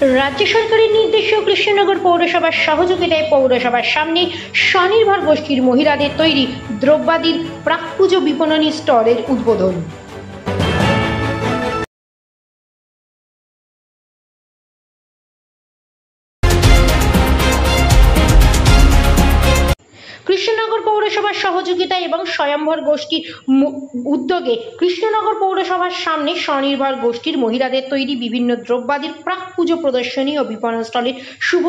রাজ্য সরকারের নির্দেশে কৃষ্ণনগর পৌরসভার সহযোগিতায় পৌরসভার সামনে স্বনির্ভর গোষ্ঠীর মহিলাদের তৈরি দ্রব্যাদির প্রাক-পুজো বিপণনী স্টলের উদ্বোধন। কৃষ্ণনগর পৌরসভার সহযোগিতায় এবং স্বয়ম্ভর গোষ্ঠীর উদ্যোগে কৃষ্ণনগর পৌরসভার সামনে স্বনির্ভর গোষ্ঠীর মহিলাদের তৈরি বিভিন্ন দ্রব্যাদির প্রাক পুজো প্রদর্শনী ও বিপণন স্টলের শুভ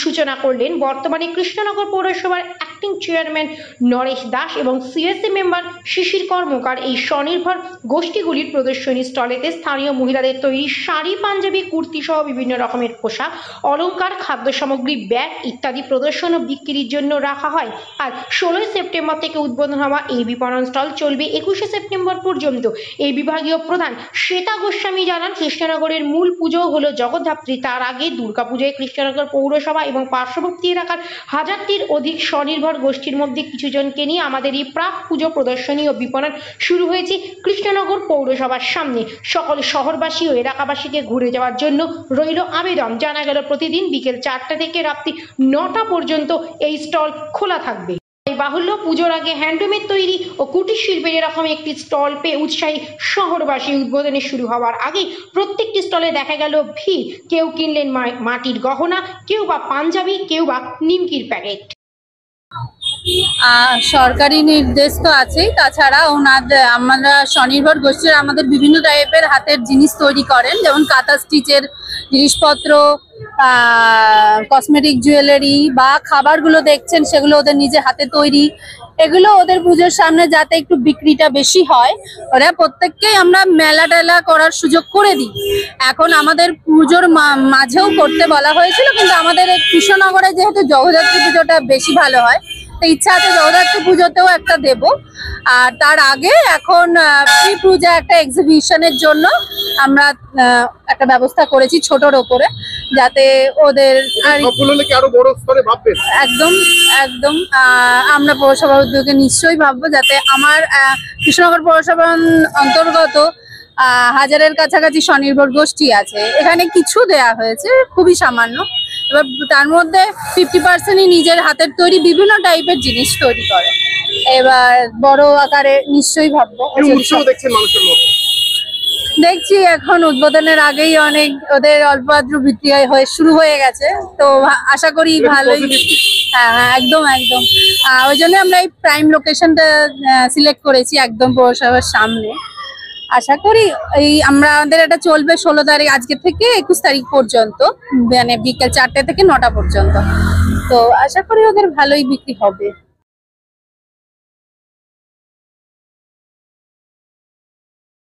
সূচনা করলেন বর্তমানে কৃষ্ণনগর পৌরসভার অ্যাক্টিং চেয়ারম্যান নরেশ দাস এবং সিএসসি মেম্বার শিশির কর্মকার। এই স্বনির্ভর গোষ্ঠীগুলির প্রদর্শনী স্টলেতে স্থানীয় মহিলাদের তৈরি শাড়ি, পাঞ্জাবি, কুর্তি সহ বিভিন্ন রকমের পোশাক, অলংকার, খাদ্য সামগ্রী, ব্যাগ ইত্যাদি প্রদর্শন ও বিক্রির জন্য রাখা হয়। আর 16 সেপ্টেম্বর থেকে উদ্বোধন হওয়া এই বিপণন স্টল চলবে 21 সেপ্টেম্বর পর্যন্ত। এই বিভাগীয় প্রধান শ্বেতা গোস্বামী জানান, কৃষ্ণনগরের মূল পুজো হলো জগদ্ধাত্রী। তার আগে দুর্গাপূজায় কৃষ্ণনগর পৌরসভা এবং পার্শ্ববর্তী এলাকার হাজারটির অধিক স্বনির্ভর গোষ্ঠীর মধ্যে কিছুজনকে নিয়ে আমাদের এই প্রাক পুজো প্রদর্শনী ও বিপণন শুরু হয়েছে কৃষ্ণনগর পৌরসভার সামনে। সকল শহরবাসী ও এলাকাবাসীকে ঘুরে যাওয়ার জন্য রইল আবেদন। জানা গেল প্রতিদিন বিকেল 4টা থেকে রাত্রি 9টা পর্যন্ত এই স্টল খোলা থাকবে। বাহুল্য, পুজোর আগে হ্যান্ডলুমের তৈরি ও কুটির শিল্পের এরকম একটি স্টল পেয়ে উৎসাহী শহরবাসী। উদ্বোধনে শুরু হওয়ার আগে প্রত্যেকটি স্টলে দেখা গেল ভিড়। কেউ কিনলেন মাটির গহনা, কেউ বা পাঞ্জাবি, কেউ বা নিমকির প্যাকেট। সরকারি নির্দেশ তো আছেই, তাছাড়া আমরা স্বনির্ভর গোষ্ঠীর আমাদের বিভিন্ন টাইপের হাতের জিনিস তৈরি করেন, যেমন কাঁথা স্টিচের জিনিসপত্র, কসমেটিক জুয়েলারি বা খাবারগুলো দেখছেন সেগুলো ওদের নিজে হাতে তৈরি। এগুলো ওদের পুজোর সামনে যাতে একটু বিক্রিটা বেশি হয়, ওরা প্রত্যেককেই আমরা মেলা টেলা করার সুযোগ করে দিই। এখন আমাদের পুজোর মাঝেও করতে বলা হয়েছিল, কিন্তু আমাদের এই কৃষ্ণনগরে যেহেতু জগদ্ধাত্রী পুজোটা বেশি ভালো হয়, তো ইচ্ছা আছে জগদ্ধাত্রী পুজোতেও একটা দেব। আর তার আগে এখন প্রি পূজা একটা এক্সিবিশনের জন্য আমরা একটা ব্যবস্থা করেছি ছোটর ওপরে, যাতে ওদের একদম একদম আমরা পৌরসভা উদ্যোগে নিশ্চয়ই ভাববো, যাতে আমার কৃষ্ণনগর পৌরসভার অন্তর্গত হাজারের কাছাকাছি স্বনির্ভর গোষ্ঠী আছে। এখানে কিছু দেয়া হয়েছে, খুবই সামান্য। এবার তার মধ্যে 50%ই নিজের হাতের তৈরি বিভিন্ন টাইপের জিনিস তৈরি করে। এবার বড় আকারে নিশ্চয়ই ভাববো। দেখছি এখন উদ্বোধনের আগেই অনেক ওদের অল্প আদ্র বিক্রি হয়ে শুরু হয়ে গেছে, তো আশা করি ভালোই। হ্যাঁ, একদম একদম ওই জন্য আমরা এই প্রাইম লোকেশনটা সিলেক্ট করেছি, একদম পৌরসভার সামনে। আশা করি আমাদের এটা চলবে 16 তারিখ, আজকে থেকে 21 তারিখ পর্যন্ত, মানে বিকেল 4টে থেকে 9টা পর্যন্ত। তো আশা করি ওদের ভালোই বিক্রি হবে।